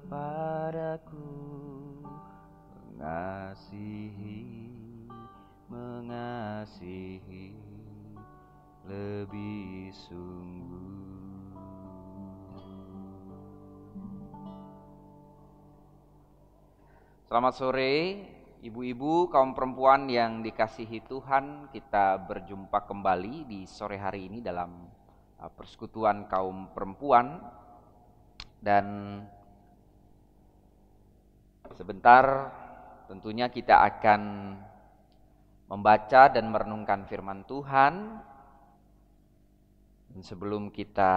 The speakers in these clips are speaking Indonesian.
padaku, mengasihi, mengasihi lebih sungguh. Selamat sore, ibu-ibu, kaum perempuan yang dikasihi Tuhan. Kita berjumpa kembali di sore hari ini dalam persekutuan kaum perempuan. Dan sebentar tentunya kita akan membaca dan merenungkan firman Tuhan. Dan sebelum kita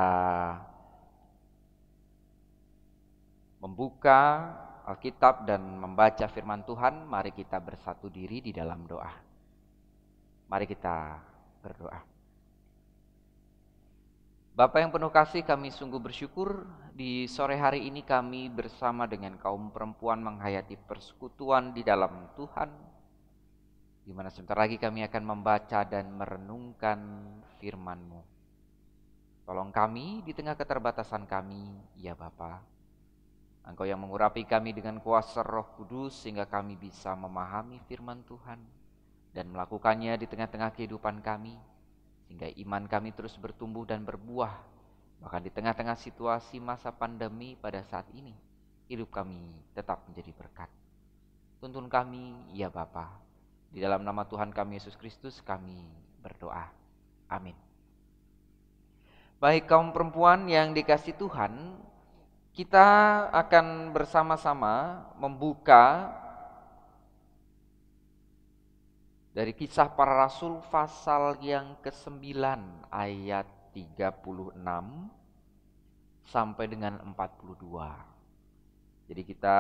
membuka Alkitab dan membaca firman Tuhan, mari kita bersatu diri di dalam doa. Mari kita berdoa. Bapa yang penuh kasih, kami sungguh bersyukur di sore hari ini kami bersama dengan kaum perempuan menghayati persekutuan di dalam Tuhan, di mana sebentar lagi kami akan membaca dan merenungkan firman-Mu. Tolong kami di tengah keterbatasan kami, ya Bapa. Engkau yang mengurapi kami dengan kuasa Roh Kudus sehingga kami bisa memahami firman Tuhan dan melakukannya di tengah-tengah kehidupan kami, sehingga iman kami terus bertumbuh dan berbuah. Bahkan di tengah-tengah situasi masa pandemi pada saat ini, hidup kami tetap menjadi berkat. Tuntun kami, ya Bapa. Di dalam nama Tuhan kami Yesus Kristus kami berdoa. Amin. Baik kaum perempuan yang dikasihi Tuhan, kita akan bersama-sama membuka dari Kisah Para Rasul pasal yang ke-9 ayat 36 sampai dengan 42. Jadi kita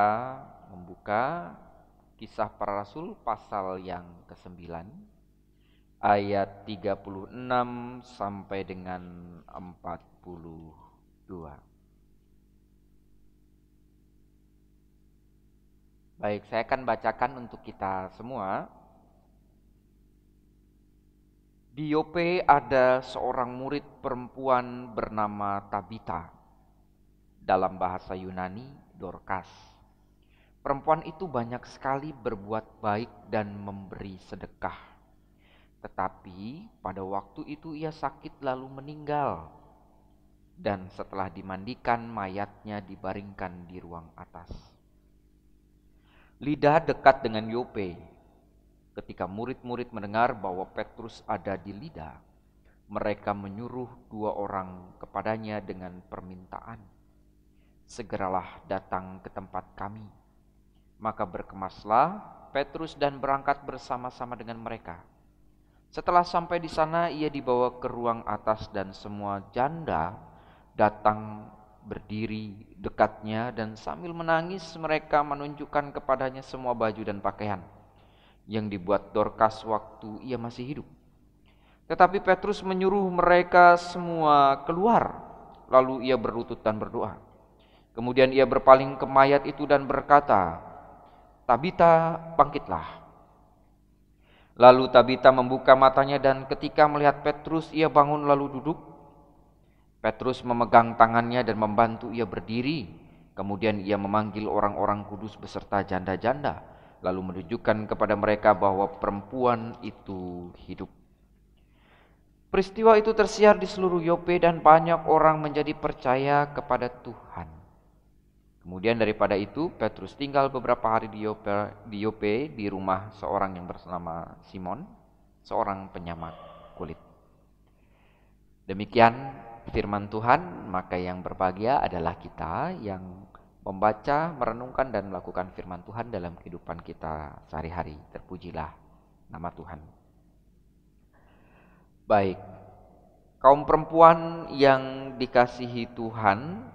membuka Kisah Para Rasul pasal yang ke-9 ayat 36 sampai dengan 42. Baik, saya akan bacakan untuk kita semua. Di Yope ada seorang murid perempuan bernama Tabita. Dalam bahasa Yunani, Dorcas. Perempuan itu banyak sekali berbuat baik dan memberi sedekah. Tetapi pada waktu itu ia sakit lalu meninggal. Dan setelah dimandikan, mayatnya dibaringkan di ruang atas. Lida dekat dengan Yope. Ketika murid-murid mendengar bahwa Petrus ada di Lida, mereka menyuruh 2 orang kepadanya dengan permintaan, "Segeralah datang ke tempat kami." Maka berkemaslah Petrus dan berangkat bersama-sama dengan mereka. Setelah sampai di sana, ia dibawa ke ruang atas dan semua janda datang berdiri dekatnya, dan sambil menangis mereka menunjukkan kepadanya semua baju dan pakaian yang dibuat Dorcas waktu ia masih hidup. Tetapi Petrus menyuruh mereka semua keluar, lalu ia berlutut dan berdoa. Kemudian ia berpaling ke mayat itu dan berkata, "Tabita, bangkitlah." Lalu Tabita membuka matanya dan ketika melihat Petrus ia bangun lalu duduk. Petrus memegang tangannya dan membantu ia berdiri. Kemudian ia memanggil orang-orang kudus beserta janda-janda, lalu menunjukkan kepada mereka bahwa perempuan itu hidup. Peristiwa itu tersiar di seluruh Yope dan banyak orang menjadi percaya kepada Tuhan. Kemudian daripada itu Petrus tinggal beberapa hari di Yope di rumah seorang yang bernama Simon, seorang penyamak kulit. Demikian firman Tuhan, maka yang berbahagia adalah kita yang membaca, merenungkan dan melakukan firman Tuhan dalam kehidupan kita sehari-hari. Terpujilah nama Tuhan. Baik, kaum perempuan yang dikasihi Tuhan,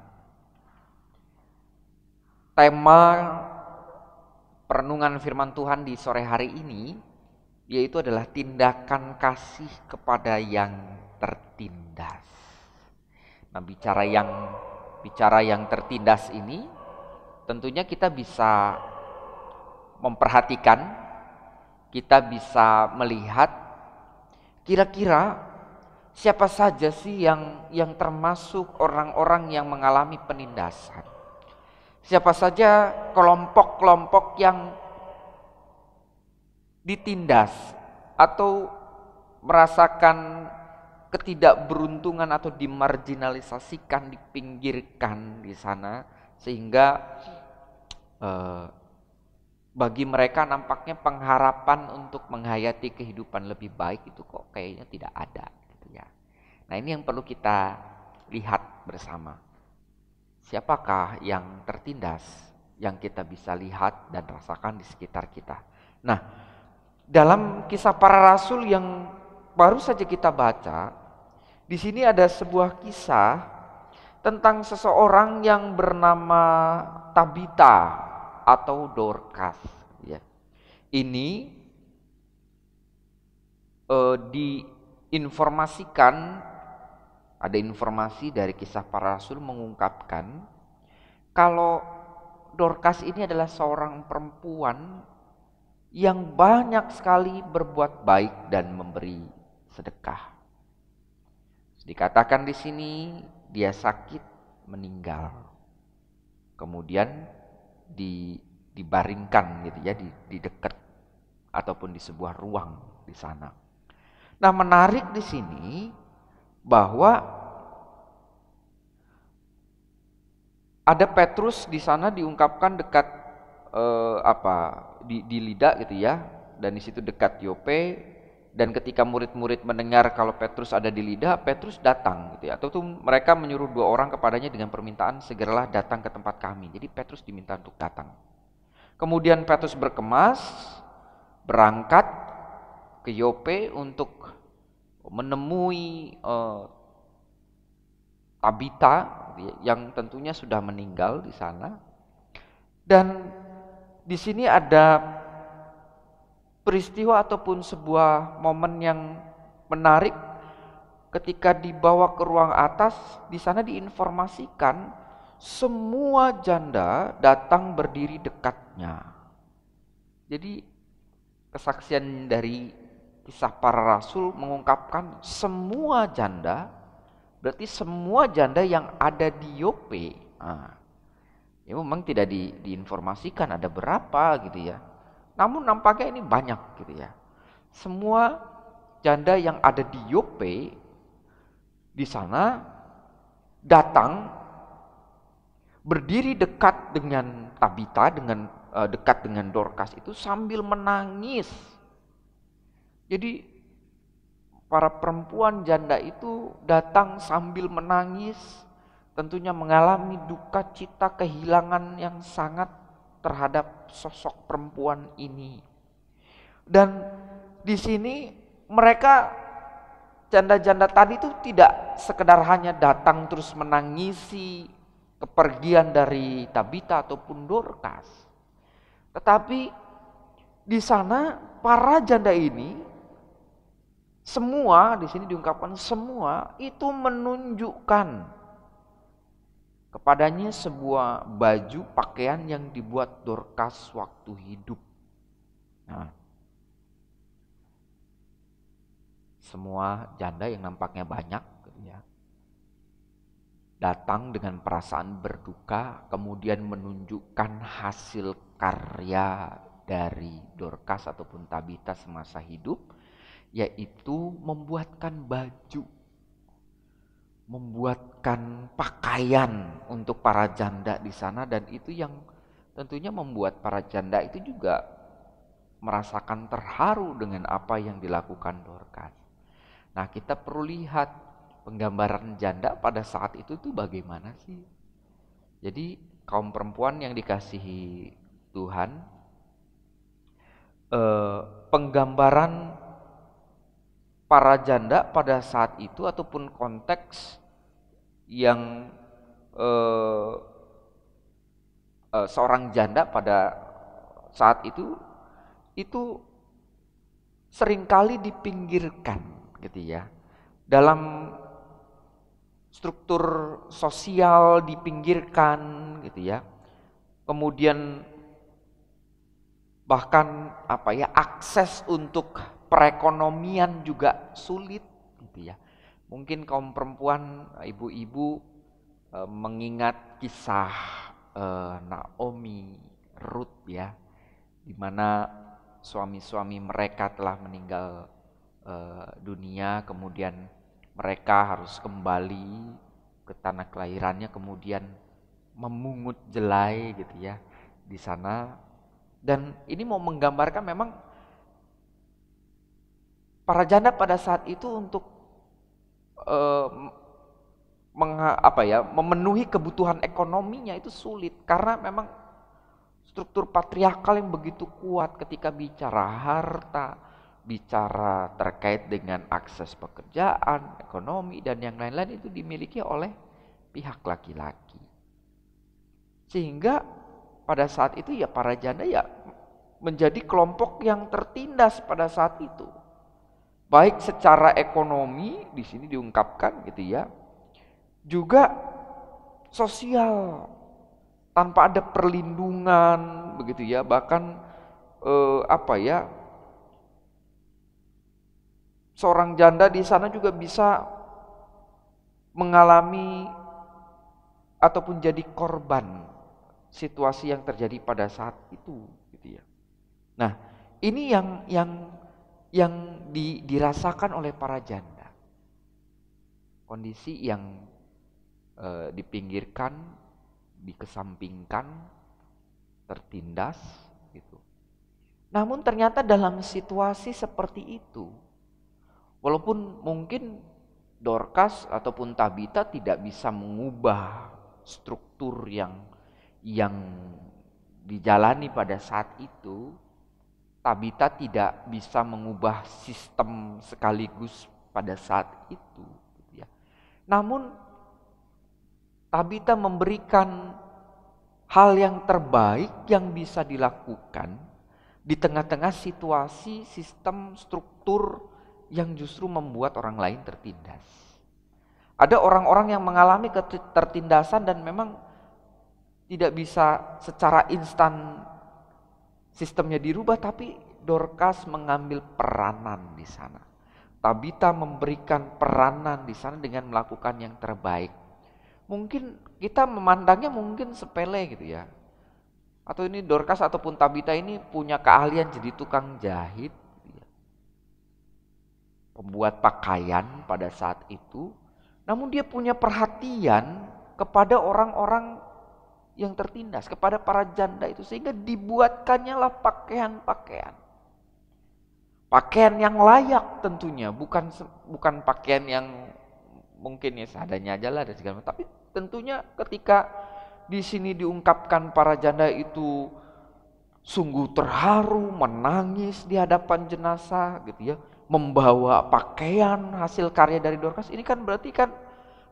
tema perenungan firman Tuhan di sore hari ini yaitu adalah tindakan kasih kepada yang tertindas. Nah, bicara yang tertindas ini tentunya kita bisa memperhatikan, kita bisa melihat kira-kira siapa saja sih yang termasuk orang-orang yang mengalami penindasan. Siapa saja kelompok-kelompok yang ditindas atau merasakan ketidakberuntungan atau dimarginalisasikan, dipinggirkan di sana, sehingga bagi mereka nampaknya pengharapan untuk menghayati kehidupan lebih baik itu kok kayaknya tidak ada gitu ya. Nah, ini yang perlu kita lihat bersama. Siapakah yang tertindas yang kita bisa lihat dan rasakan di sekitar kita. Nah, dalam Kisah Para Rasul yang baru saja kita baca, di sini ada sebuah kisah tentang seseorang yang bernama Tabita atau Dorcas. Ya. Ini diinformasikan, ada informasi dari Kisah Para Rasul mengungkapkan kalau Dorcas ini adalah seorang perempuan yang banyak sekali berbuat baik dan memberi sedekah. Dikatakan di sini dia sakit, meninggal. Kemudian dibaringkan gitu ya di dekat ataupun di sebuah ruang di sana. Nah, menarik di sini bahwa ada Petrus di sana diungkapkan dekat di Lida gitu ya, dan di situ dekat Yope. Dan ketika murid-murid mendengar kalau Petrus ada di Lida, Petrus datang gitu ya. Atau tuh mereka menyuruh 2 orang kepadanya dengan permintaan, segeralah datang ke tempat kami. Jadi Petrus diminta untuk datang. Kemudian Petrus berkemas, berangkat ke Yope untuk menemui Tabita yang tentunya sudah meninggal di sana. Dan di sini ada peristiwa ataupun sebuah momen yang menarik ketika dibawa ke ruang atas. Di sana diinformasikan semua janda datang berdiri dekatnya. Jadi kesaksian dari Kisah Para Rasul mengungkapkan semua janda, berarti semua janda yang ada di Yope. Ya memang tidak diinformasikan ada berapa gitu ya. Namun nampaknya ini banyak gitu ya. Semua janda yang ada di Yope di sana datang berdiri dekat dengan Tabita, dekat dengan Dorcas itu sambil menangis. Jadi para perempuan janda itu datang sambil menangis, tentunya mengalami duka cita kehilangan yang sangat terhadap sosok perempuan ini. Dan di sini mereka janda-janda tadi itu tidak sekedar hanya datang terus menangisi kepergian dari Tabita ataupun Dorcas. Tetapi di sana para janda ini semua, di sini diungkapkan semua itu menunjukkan kepadanya sebuah baju pakaian yang dibuat Dorcas waktu hidup. Nah, semua janda yang nampaknya banyak ya, datang dengan perasaan berduka, kemudian menunjukkan hasil karya dari Dorcas ataupun Tabita semasa hidup, yaitu membuatkan baju, membuatkan pakaian untuk para janda di sana. Dan itu yang tentunya membuat para janda itu juga merasakan terharu dengan apa yang dilakukan Dorcas. Nah, kita perlu lihat penggambaran janda pada saat itu tuh bagaimana sih. Jadi kaum perempuan yang dikasihi Tuhan, penggambaran para janda pada saat itu ataupun konteks yang seorang janda pada saat itu seringkali dipinggirkan gitu ya. Dalam struktur sosial dipinggirkan gitu ya. Kemudian bahkan akses untuk perekonomian juga sulit gitu ya. Mungkin kaum perempuan, ibu-ibu mengingat kisah Naomi, Ruth ya, di mana suami-suami mereka telah meninggal dunia, kemudian mereka harus kembali ke tanah kelahirannya, kemudian memungut jelai gitu ya di sana. Dan ini mau menggambarkan memang para janda pada saat itu untuk eh, memenuhi kebutuhan ekonominya itu sulit karena memang struktur patriarkal yang begitu kuat ketika bicara harta, bicara terkait dengan akses pekerjaan, ekonomi dan yang lain-lain itu dimiliki oleh pihak laki-laki. Sehingga pada saat itu ya para janda ya menjadi kelompok yang tertindas pada saat itu. Baik secara ekonomi di sini diungkapkan gitu ya, juga sosial tanpa ada perlindungan begitu ya, bahkan seorang janda di sana juga bisa mengalami ataupun jadi korban situasi yang terjadi pada saat itu gitu ya. Nah, ini yang dirasakan oleh para janda. Kondisi yang dipinggirkan, dikesampingkan, tertindas gitu. Namun ternyata dalam situasi seperti itu, walaupun mungkin Dorcas ataupun Tabita tidak bisa mengubah struktur yang dijalani pada saat itu, Tabita tidak bisa mengubah sistem sekaligus pada saat itu gitu ya. Namun Tabita memberikan hal yang terbaik yang bisa dilakukan di tengah-tengah situasi sistem struktur yang justru membuat orang lain tertindas. Ada orang-orang yang mengalami ketertindasan dan memang tidak bisa secara instan sistemnya dirubah, tapi Dorcas mengambil peranan di sana. Tabita memberikan peranan di sana dengan melakukan yang terbaik. Mungkin kita memandangnya mungkin sepele gitu ya. Atau ini Dorcas ataupun Tabita ini punya keahlian jadi tukang jahit, gitu ya, pembuat pakaian pada saat itu. Namun dia punya perhatian kepada orang-orang yang tertindas, kepada para janda itu, sehingga dibuatkannya lah pakaian-pakaian. Pakaian yang layak tentunya, bukan pakaian yang mungkin ya seadanya aja lah dan segala macam. Tapi tentunya ketika di sini diungkapkan para janda itu sungguh terharu, menangis di hadapan jenazah gitu ya, membawa pakaian hasil karya dari Dorcas. Ini kan berarti kan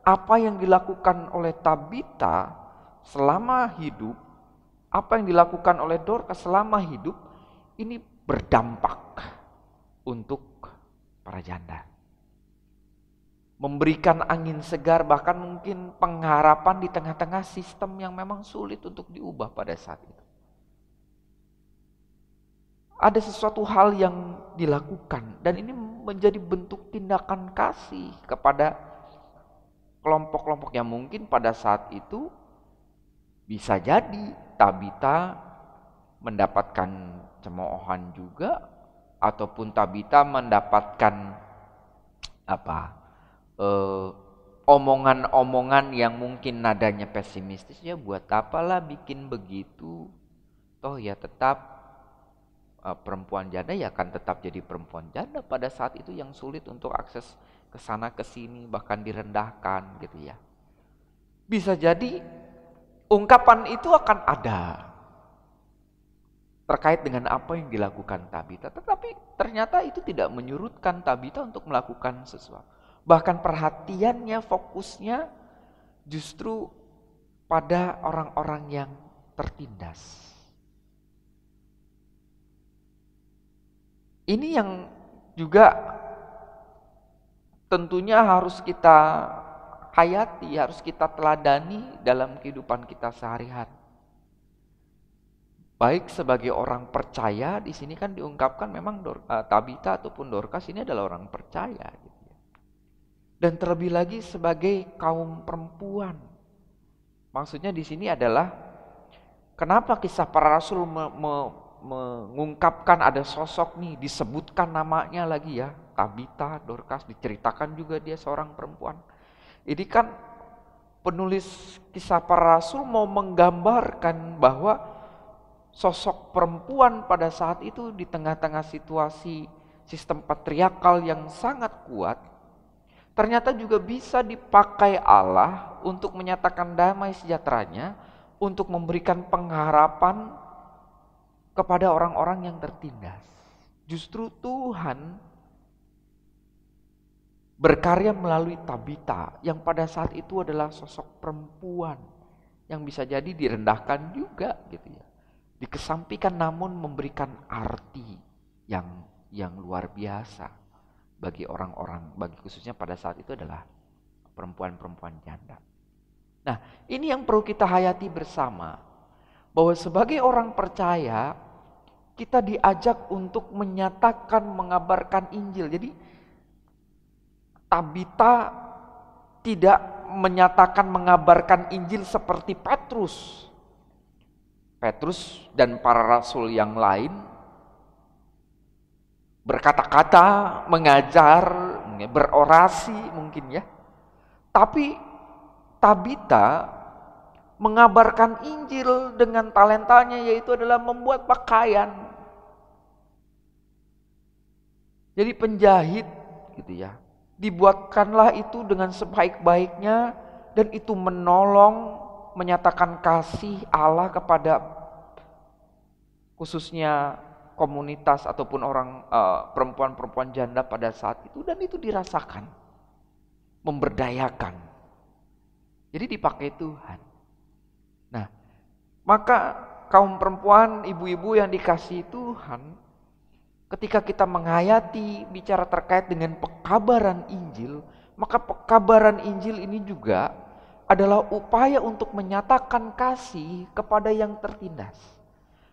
apa yang dilakukan oleh Tabita selama hidup, apa yang dilakukan oleh Dorcas selama hidup, ini berdampak untuk para janda. Memberikan angin segar, bahkan mungkin pengharapan di tengah-tengah sistem yang memang sulit untuk diubah pada saat itu. Ada sesuatu hal yang dilakukan dan ini menjadi bentuk tindakan kasih kepada kelompok-kelompok yang mungkin pada saat itu bisa jadi Tabita mendapatkan cemoohan juga, ataupun Tabita mendapatkan omongan-omongan yang mungkin nadanya pesimistis, ya buat apalah bikin begitu, toh ya tetap perempuan janda ya akan tetap jadi perempuan janda pada saat itu yang sulit untuk akses ke sana ke sini, bahkan direndahkan gitu ya. Bisa jadi ungkapan itu akan ada terkait dengan apa yang dilakukan Tabita, tetapi ternyata itu tidak menyurutkan Tabita untuk melakukan sesuatu. Bahkan perhatiannya, fokusnya justru pada orang-orang yang tertindas. Ini yang juga tentunya harus kita hayati, harus kita teladani dalam kehidupan kita sehari-hari. Baik sebagai orang percaya, di sini kan diungkapkan memang Tabita ataupun Dorcas ini adalah orang percaya. Dan terlebih lagi sebagai kaum perempuan. Maksudnya di sini adalah Kenapa kisah para rasul mengungkapkan ada sosok nih, disebutkan namanya lagi ya, Tabita, Dorcas, diceritakan juga dia seorang perempuan. Ini kan penulis kisah para rasul mau menggambarkan bahwa sosok perempuan pada saat itu di tengah-tengah situasi sistem patriarkal yang sangat kuat, ternyata juga bisa dipakai Allah untuk menyatakan damai sejahteranya, untuk memberikan pengharapan kepada orang-orang yang tertindas. Justru Tuhan berkarya melalui Tabita yang pada saat itu adalah sosok perempuan yang bisa jadi direndahkan juga gitu ya. Dikesampingkan namun memberikan arti yang luar biasa bagi orang-orang, bagi khususnya pada saat itu adalah perempuan-perempuan janda. Nah, ini yang perlu kita hayati bersama, bahwa sebagai orang percaya kita diajak untuk menyatakan, mengabarkan Injil. Jadi Tabita tidak menyatakan, mengabarkan Injil seperti Petrus. Petrus dan para rasul yang lain berkata-kata, mengajar, berorasi mungkin ya. Tapi Tabita mengabarkan Injil dengan talentanya, yaitu adalah membuat pakaian. Jadi penjahit gitu ya. Dibuatkanlah itu dengan sebaik-baiknya, dan itu menolong menyatakan kasih Allah kepada khususnya komunitas ataupun orang perempuan-perempuan janda pada saat itu, dan itu dirasakan memberdayakan. Jadi dipakai Tuhan. Nah, maka kaum perempuan, ibu-ibu yang dikasihi Tuhan, ketika kita menghayati bicara terkait dengan pekabaran Injil, maka pekabaran Injil ini juga adalah upaya untuk menyatakan kasih kepada yang tertindas,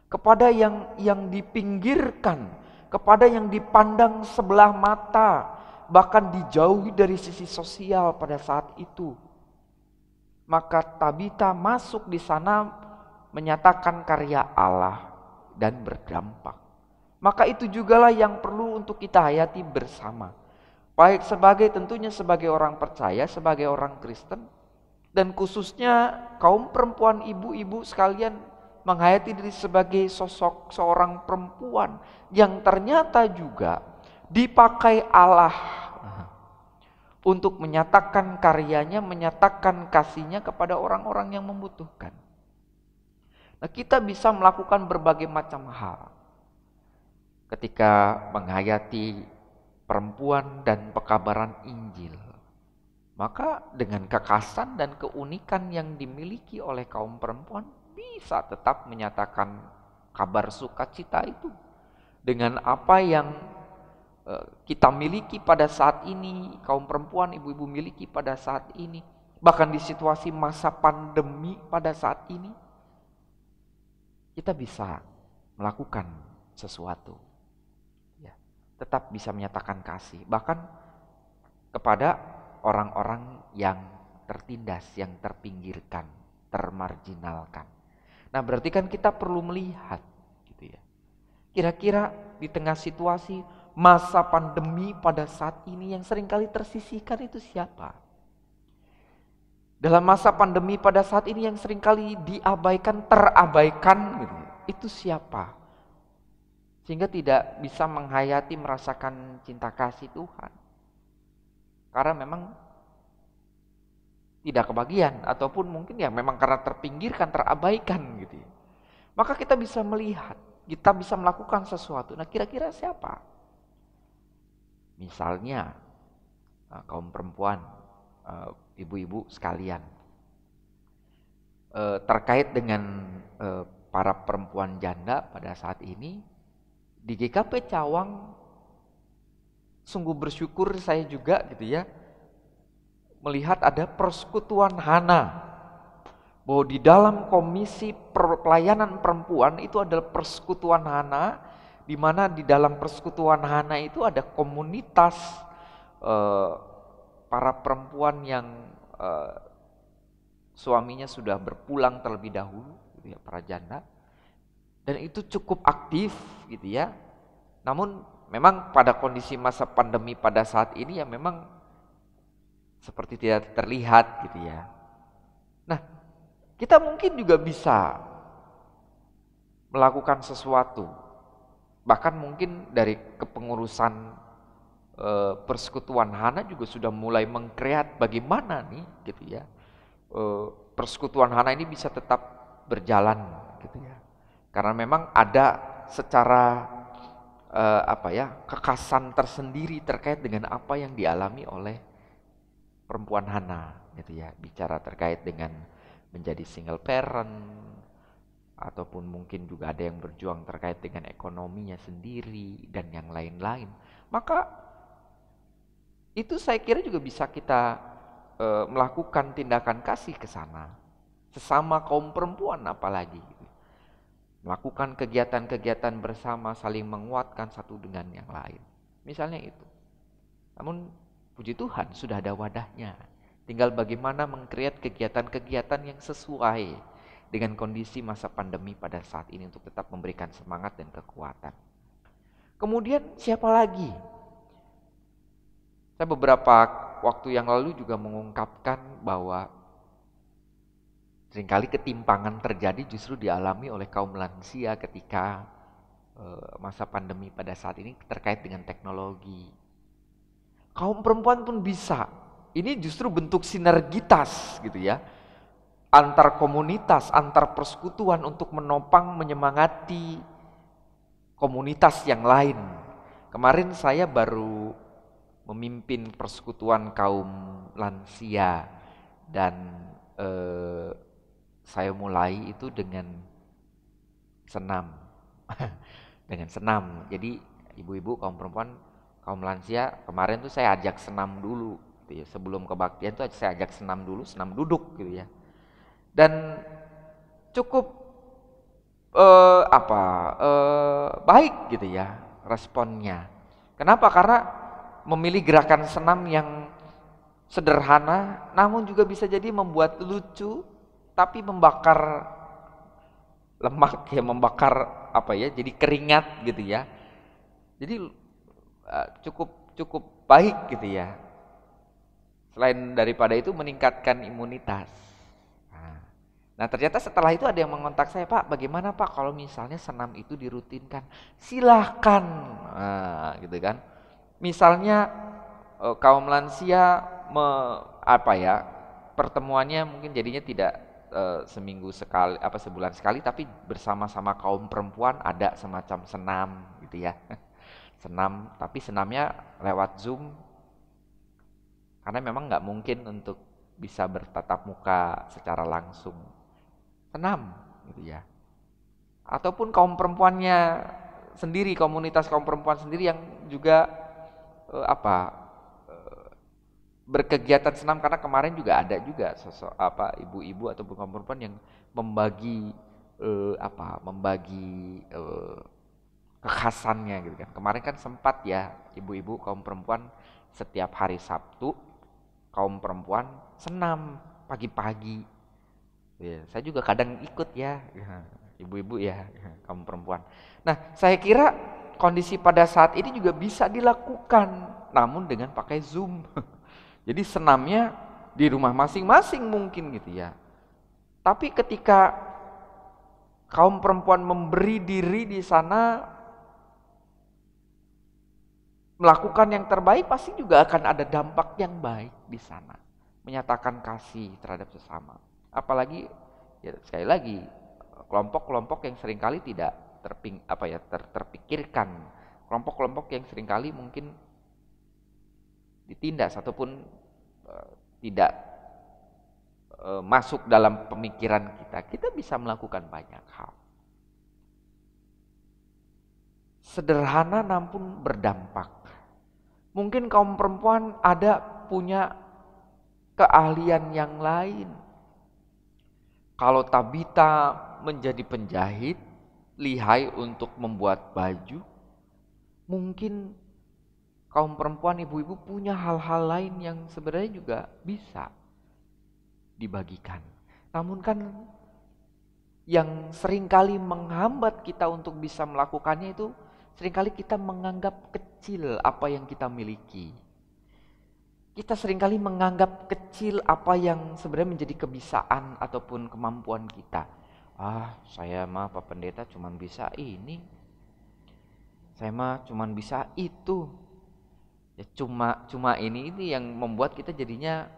kepada yang dipinggirkan, kepada yang dipandang sebelah mata, bahkan dijauhi dari sisi sosial pada saat itu. Maka Tabita masuk di sana menyatakan karya Allah dan berdampak. Maka itu jugalah yang perlu untuk kita hayati bersama. Baik tentunya sebagai orang percaya, sebagai orang Kristen, dan khususnya kaum perempuan, ibu-ibu sekalian menghayati diri sebagai sosok seorang perempuan yang ternyata juga dipakai Allah untuk menyatakan karyanya, menyatakan kasihnya kepada orang-orang yang membutuhkan. Nah, kita bisa melakukan berbagai macam hal ketika menghayati perempuan dan pekabaran Injil. Maka dengan kekhasan dan keunikan yang dimiliki oleh kaum perempuan, bisa tetap menyatakan kabar sukacita itu dengan apa yang kita miliki pada saat ini, kaum perempuan, ibu-ibu miliki pada saat ini, bahkan di situasi masa pandemi pada saat ini, kita bisa melakukan sesuatu, ya, tetap bisa menyatakan kasih, bahkan kepada orang-orang yang tertindas, yang terpinggirkan, termarginalkan. Nah, berarti kan kita perlu melihat, gitu ya. Kira-kira di tengah situasi masa pandemi pada saat ini yang seringkali tersisihkan itu siapa? Dalam masa pandemi pada saat ini yang seringkali diabaikan, terabaikan gitu, itu siapa? Sehingga tidak bisa menghayati, merasakan cinta kasih Tuhan. Karena memang tidak kebagian, ataupun mungkin ya memang karena terpinggirkan, terabaikan gitu ya. Maka kita bisa melihat, kita bisa melakukan sesuatu. Nah, kira-kira siapa? Misalnya kaum perempuan, ibu-ibu sekalian, terkait dengan para perempuan janda pada saat ini di GKP Cawang, sungguh bersyukur saya juga gitu ya, melihat ada persekutuan Hana, bahwa di dalam komisi pelayanan perempuan itu adalah persekutuan Hana, di mana di dalam persekutuan Hana itu ada komunitas para perempuan yang suaminya sudah berpulang terlebih dahulu, gitu ya, para janda. Dan itu cukup aktif gitu ya. Namun memang pada kondisi masa pandemi pada saat ini ya memang seperti tidak terlihat gitu ya. Nah, kita mungkin juga bisa melakukan sesuatu. Bahkan mungkin dari kepengurusan Persekutuan Hana juga sudah mulai mengkreat bagaimana nih gitu ya. Persekutuan Hana ini bisa tetap berjalan gitu ya. Karena memang ada secara kekhasan tersendiri terkait dengan apa yang dialami oleh perempuan Hana gitu ya. Bicara terkait dengan menjadi single parent, ataupun mungkin juga ada yang berjuang terkait dengan ekonominya sendiri dan yang lain-lain. Maka itu saya kira juga bisa kita melakukan tindakan kasih ke sana. Sesama kaum perempuan apalagi. Melakukan kegiatan-kegiatan bersama, saling menguatkan satu dengan yang lain. Misalnya itu. Namun puji Tuhan sudah ada wadahnya. Tinggal bagaimana mengkreat kegiatan-kegiatan yang sesuai dengan kondisi masa pandemi pada saat ini untuk tetap memberikan semangat dan kekuatan. Kemudian siapa lagi? Saya beberapa waktu yang lalu juga mengungkapkan bahwa seringkali ketimpangan terjadi justru dialami oleh kaum lansia ketika masa pandemi pada saat ini terkait dengan teknologi. Kaum perempuan pun bisa. Ini justru bentuk sinergitas gitu ya. Antar komunitas, antar persekutuan untuk menopang, menyemangati komunitas yang lain. Kemarin saya baru memimpin persekutuan kaum lansia dan saya mulai itu dengan senam. Dengan senam. Jadi ibu-ibu kaum perempuan, kaum lansia, kemarin tuh saya ajak senam dulu gitu ya. Sebelum kebaktian tuh saya ajak senam dulu, senam duduk gitu ya. Dan cukup baik gitu ya responnya. Kenapa? Karena memilih gerakan senam yang sederhana namun juga bisa jadi membuat lucu tapi membakar lemak ya, membakar jadi keringat gitu ya. Jadi cukup baik gitu ya. Selain daripada itu meningkatkan imunitas. Nah ternyata setelah itu ada yang mengontak saya, Pak bagaimana Pak kalau misalnya senam itu dirutinkan? Silahkan, gitu kan. Misalnya kaum lansia pertemuannya mungkin jadinya tidak seminggu sekali, sebulan sekali, tapi bersama-sama kaum perempuan ada semacam senam gitu ya. Senam, tapi senamnya lewat Zoom, karena memang nggak mungkin untuk bisa bertatap muka secara langsung. Senam gitu ya. Ataupun kaum perempuannya sendiri, komunitas kaum perempuan sendiri yang juga berkegiatan senam, karena kemarin juga ada juga sosok ibu-ibu ataupun kaum perempuan yang membagi kekhasannya gitu kan. Kemarin kan sempat ya ibu-ibu kaum perempuan setiap hari Sabtu kaum perempuan senam pagi-pagi. Ya, saya juga kadang ikut ya, ibu-ibu ya, kaum perempuan. Nah, saya kira kondisi pada saat ini juga bisa dilakukan, namun dengan pakai Zoom. Jadi senamnya di rumah masing-masing mungkin gitu ya. Tapi ketika kaum perempuan memberi diri di sana, melakukan yang terbaik, pasti juga akan ada dampak yang baik di sana. Menyatakan kasih terhadap sesama. Apalagi ya sekali lagi kelompok-kelompok yang seringkali tidak terpikirkan, kelompok-kelompok yang seringkali mungkin ditindas ataupun tidak masuk dalam pemikiran kita bisa melakukan banyak hal. Sederhana namun berdampak. Mungkin kaum perempuan punya keahlian yang lain. Kalau Tabita menjadi penjahit, lihai untuk membuat baju, mungkin kaum perempuan, ibu-ibu punya hal-hal lain yang sebenarnya juga bisa dibagikan. Namun kan yang seringkali menghambat kita untuk bisa melakukannya itu seringkali kita menganggap kecil apa yang kita miliki. Kita seringkali menganggap kecil apa yang sebenarnya menjadi kebiasaan ataupun kemampuan kita. Saya mah Pak Pendeta cuma bisa ini. Saya mah cuma bisa itu. Ya cuma ini yang membuat kita jadinya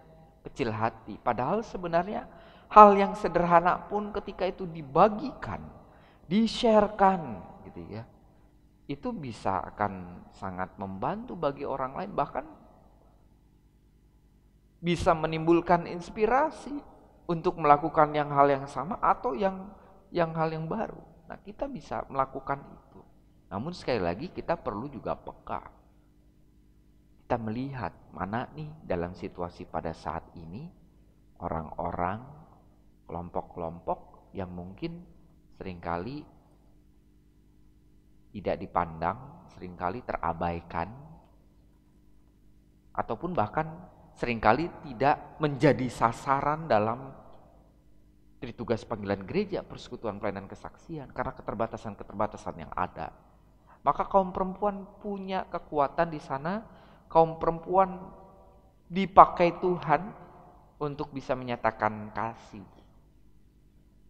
kecil hati. Padahal sebenarnya hal yang sederhana pun ketika itu dibagikan, di-sharekan gitu ya. Itu bisa akan sangat membantu bagi orang lain, bahkan bisa menimbulkan inspirasi untuk melakukan hal yang sama atau hal yang baru. Nah, kita bisa melakukan itu. Namun sekali lagi kita perlu juga peka. Kita melihat mana nih dalam situasi pada saat ini orang-orang, kelompok-kelompok yang mungkin seringkali tidak dipandang, seringkali terabaikan, ataupun bahkan seringkali tidak menjadi sasaran dalam tugas panggilan gereja, persekutuan pelayanan kesaksian, karena keterbatasan-keterbatasan yang ada. Maka kaum perempuan punya kekuatan di sana, kaum perempuan dipakai Tuhan untuk bisa menyatakan kasih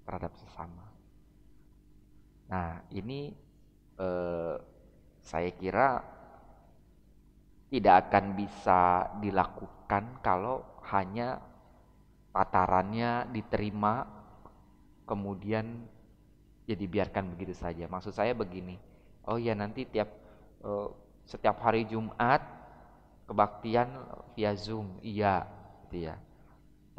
terhadap sesama. Nah, ini saya kira tidak akan bisa dilakukan kalau hanya tatarannya diterima kemudian ya dibiarkan begitu saja. Maksud saya begini, oh ya nanti setiap hari Jumat kebaktian via Zoom, iya gitu ya.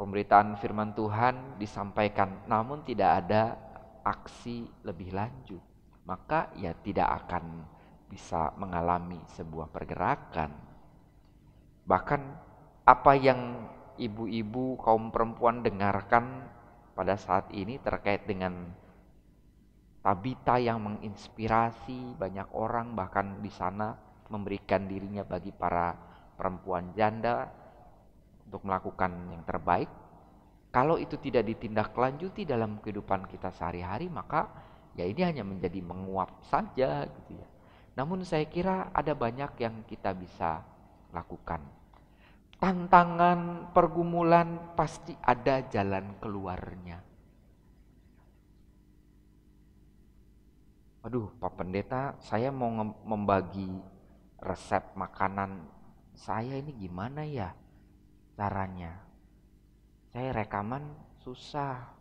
Pemberitaan firman Tuhan disampaikan, namun tidak ada aksi lebih lanjut. Maka ya tidak akan bisa mengalami sebuah pergerakan. Bahkan apa yang ibu-ibu kaum perempuan dengarkan pada saat ini terkait dengan Tabita yang menginspirasi banyak orang, bahkan di sana memberikan dirinya bagi para perempuan janda untuk melakukan yang terbaik. Kalau itu tidak ditindaklanjuti dalam kehidupan kita sehari-hari, maka ya ini hanya menjadi menguap saja gitu ya. Namun saya kira ada banyak yang kita bisa lakukan. Tantangan, pergumulan pasti ada jalan keluarnya. Aduh, Pak Pendeta, saya mau membagi resep makanan saya ini gimana ya caranya? Saya rekaman susah,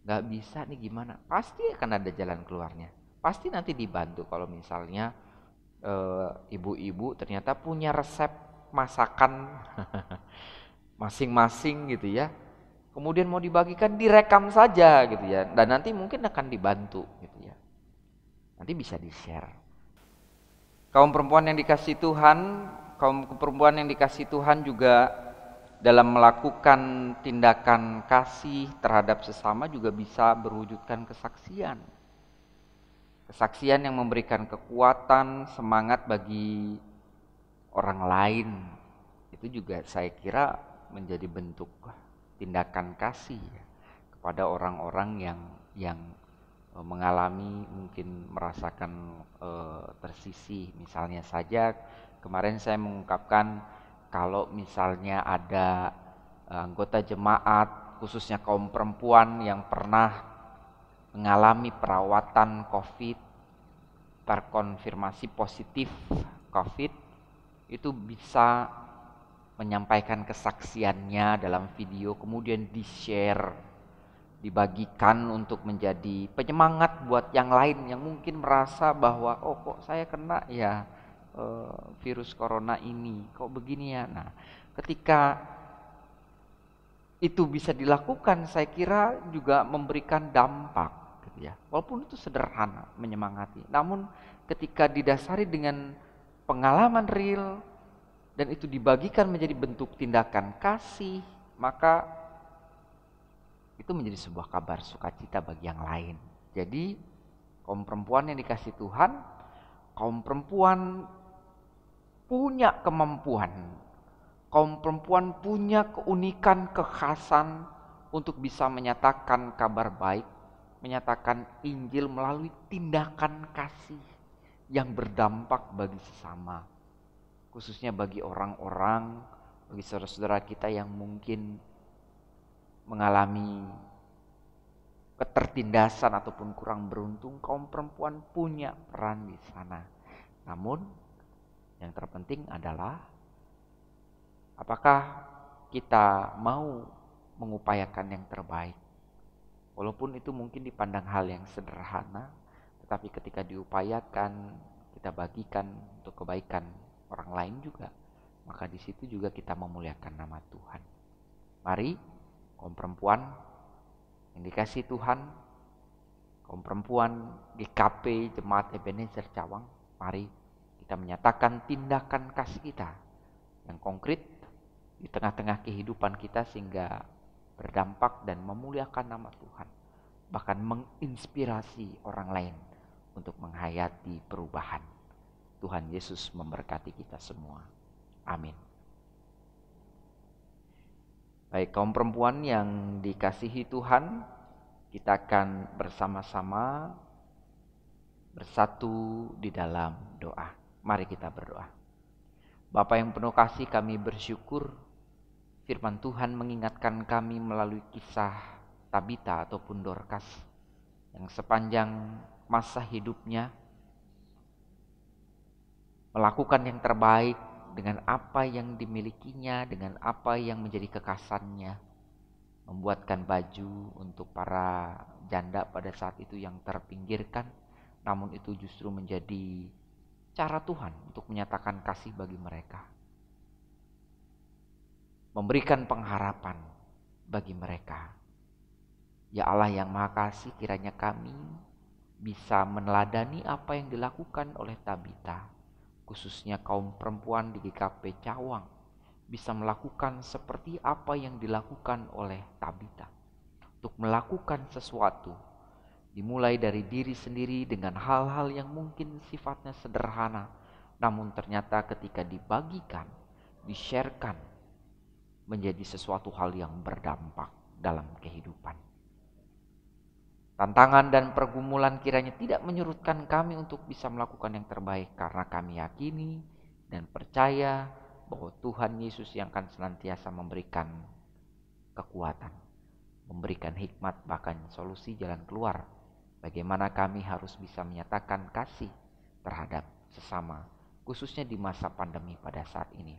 nggak bisa nih gimana? Pasti akan ada jalan keluarnya. Pasti nanti dibantu kalau misalnya ibu-ibu ternyata punya resep masakan masing-masing gitu ya. Kemudian mau dibagikan direkam saja gitu ya. Dan nanti mungkin akan dibantu gitu ya. Nanti bisa di-share. Kaum perempuan yang dikasihi Tuhan, kaum perempuan yang dikasihi Tuhan juga dalam melakukan tindakan kasih terhadap sesama juga bisa berwujudkan kesaksian. Kesaksian yang memberikan kekuatan, semangat bagi orang lain. Itu juga saya kira menjadi bentuk tindakan kasih ya, kepada orang-orang yang mengalami mungkin merasakan tersisih. Misalnya saja kemarin saya mengungkapkan kalau misalnya ada anggota jemaat khususnya kaum perempuan yang pernah mengalami perawatan COVID, terkonfirmasi positif COVID, itu bisa menyampaikan kesaksiannya dalam video, kemudian di-share, dibagikan untuk menjadi penyemangat buat yang lain yang mungkin merasa bahwa oh kok saya kena ya virus corona ini, kok begini ya. Nah, ketika itu bisa dilakukan, saya kira juga memberikan dampak gitu ya. Walaupun itu sederhana, menyemangati. Namun ketika didasari dengan pengalaman real dan itu dibagikan menjadi bentuk tindakan kasih, maka itu menjadi sebuah kabar sukacita bagi yang lain. Jadi kaum perempuan yang dikasihi Tuhan, kaum perempuan punya kemampuan, kaum perempuan punya keunikan, kekhasan untuk bisa menyatakan kabar baik menyatakan Injil melalui tindakan kasih yang berdampak bagi sesama. Khususnya bagi orang-orang, bagi saudara-saudara kita yang mungkin mengalami ketertindasan ataupun kurang beruntung, kaum perempuan punya peran di sana. Namun yang terpenting adalah apakah kita mau mengupayakan yang terbaik. Walaupun itu mungkin dipandang hal yang sederhana, tetapi ketika diupayakan, kita bagikan untuk kebaikan orang lain juga, maka di situ juga kita memuliakan nama Tuhan. Mari, kaum perempuan yang dikasihi Tuhan, kaum perempuan GKP Jemaat Ebenezer Cawang, mari kita menyatakan tindakan kasih kita yang konkret di tengah-tengah kehidupan kita sehingga berdampak dan memuliakan nama Tuhan, bahkan menginspirasi orang lain untuk menghayati perubahan. Tuhan Yesus memberkati kita semua. Amin. Baik, kaum perempuan yang dikasihi Tuhan, kita akan bersama-sama bersatu di dalam doa. Mari kita berdoa. Bapa yang penuh kasih, kami bersyukur firman Tuhan mengingatkan kami melalui kisah Tabita ataupun Dorcas yang sepanjang masa hidupnya melakukan yang terbaik dengan apa yang dimilikinya, dengan apa yang menjadi kekasannya, membuatkan baju untuk para janda pada saat itu yang terpinggirkan, namun itu justru menjadi cara Tuhan untuk menyatakan kasih bagi mereka, memberikan pengharapan bagi mereka. Ya Allah yang Maha Kasih, kiranya kami bisa meneladani apa yang dilakukan oleh Tabita, khususnya kaum perempuan di GKP Cawang, bisa melakukan seperti apa yang dilakukan oleh Tabita, untuk melakukan sesuatu, dimulai dari diri sendiri dengan hal-hal yang mungkin sifatnya sederhana, namun ternyata ketika dibagikan, di-sharekan, menjadi sesuatu hal yang berdampak dalam kehidupan. Tantangan dan pergumulan kiranya tidak menyurutkan kami untuk bisa melakukan yang terbaik, karena kami yakini dan percaya bahwa Tuhan Yesus yang akan senantiasa memberikan kekuatan, memberikan hikmat, bahkan solusi jalan keluar. Bagaimana kami harus bisa menyatakan kasih terhadap sesama, khususnya di masa pandemi pada saat ini.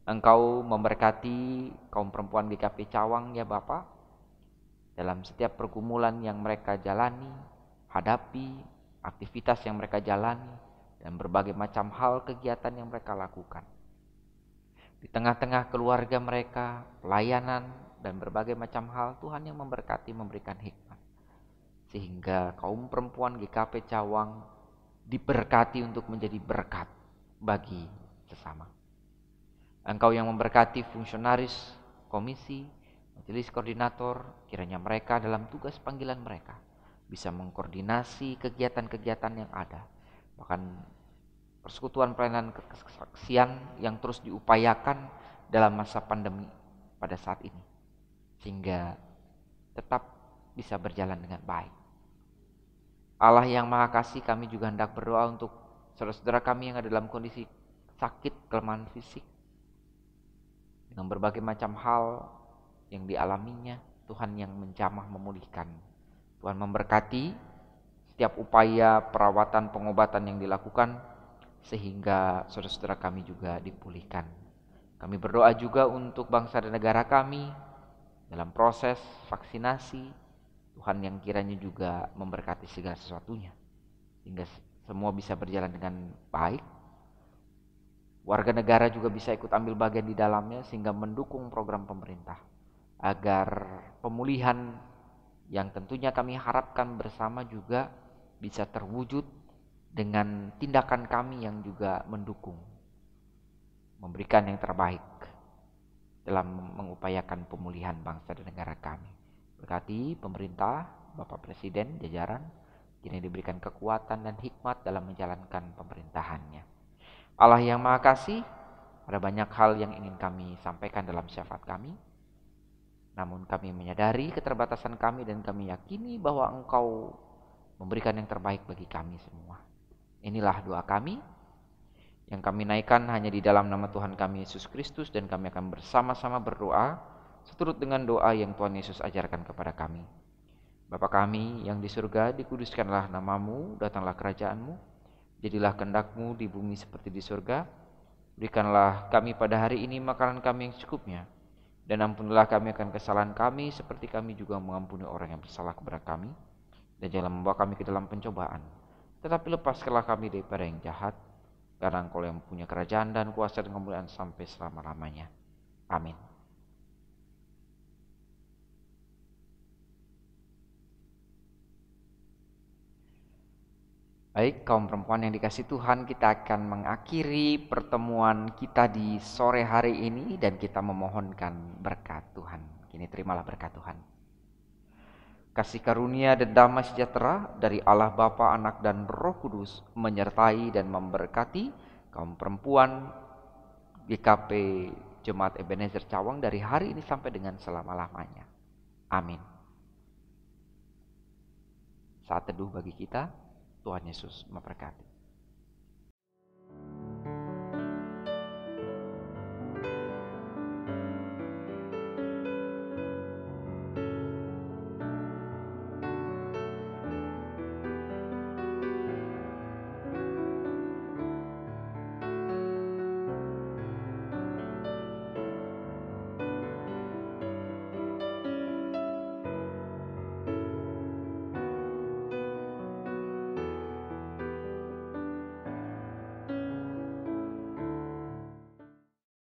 Engkau memberkati kaum perempuan GKP Cawang ya Bapa, dalam setiap pergumulan yang mereka jalani, hadapi, aktivitas yang mereka jalani, dan berbagai macam hal kegiatan yang mereka lakukan. Di tengah-tengah keluarga mereka, pelayanan, dan berbagai macam hal, Tuhan yang memberkati, memberikan hikmat. Sehingga kaum perempuan GKP Cawang diberkati untuk menjadi berkat bagi sesama. Engkau yang memberkati fungsionaris, komisi, majelis koordinator, kiranya mereka dalam tugas panggilan mereka bisa mengkoordinasi kegiatan-kegiatan yang ada, bahkan persekutuan pelayanan kesaksian yang terus diupayakan dalam masa pandemi pada saat ini, sehingga tetap bisa berjalan dengan baik. Allah yang Maha Kasih, kami juga hendak berdoa untuk saudara-saudara kami yang ada dalam kondisi sakit, kelemahan fisik, dengan berbagai macam hal yang dialaminya. Tuhan yang menjamah memulihkan. Tuhan memberkati setiap upaya perawatan pengobatan yang dilakukan, sehingga saudara-saudara kami juga dipulihkan. Kami berdoa juga untuk bangsa dan negara kami dalam proses vaksinasi. Tuhan yang kiranya juga memberkati segala sesuatunya, sehingga semua bisa berjalan dengan baik. Warga negara juga bisa ikut ambil bagian di dalamnya, sehingga mendukung program pemerintah agar pemulihan yang tentunya kami harapkan bersama juga bisa terwujud dengan tindakan kami yang juga mendukung, memberikan yang terbaik dalam mengupayakan pemulihan bangsa dan negara kami. Berkati pemerintah, Bapak Presiden, jajaran, kiranya diberikan kekuatan dan hikmat dalam menjalankan pemerintahannya. Allah yang Maha Kasih, ada banyak hal yang ingin kami sampaikan dalam syafaat kami. Namun kami menyadari keterbatasan kami dan kami yakini bahwa Engkau memberikan yang terbaik bagi kami semua. Inilah doa kami yang kami naikkan hanya di dalam nama Tuhan kami Yesus Kristus, dan kami akan bersama-sama berdoa seturut dengan doa yang Tuhan Yesus ajarkan kepada kami. Bapa kami yang di surga, dikuduskanlah namamu, datanglah kerajaanmu, jadilah kehendak-Mu di bumi seperti di surga. Berikanlah kami pada hari ini makanan kami yang secukupnya, dan ampunilah kami akan kesalahan kami seperti kami juga mengampuni orang yang bersalah kepada kami. Dan janganlah membawa kami ke dalam pencobaan, tetapi lepaskanlah kami daripada yang jahat, karena Engkau yang punya kerajaan dan kuasa dan kemuliaan sampai selama-lamanya. Amin. Baik, kaum perempuan yang dikasihi Tuhan, kita akan mengakhiri pertemuan kita di sore hari ini dan kita memohonkan berkat Tuhan. Kini terimalah berkat Tuhan. Kasih karunia dan damai sejahtera dari Allah Bapa, Anak, dan Roh Kudus menyertai dan memberkati kaum perempuan GKP Jemaat Ebenezer Cawang dari hari ini sampai dengan selama-lamanya. Amin. Saat teduh bagi kita, Tuhan Yesus memberkati.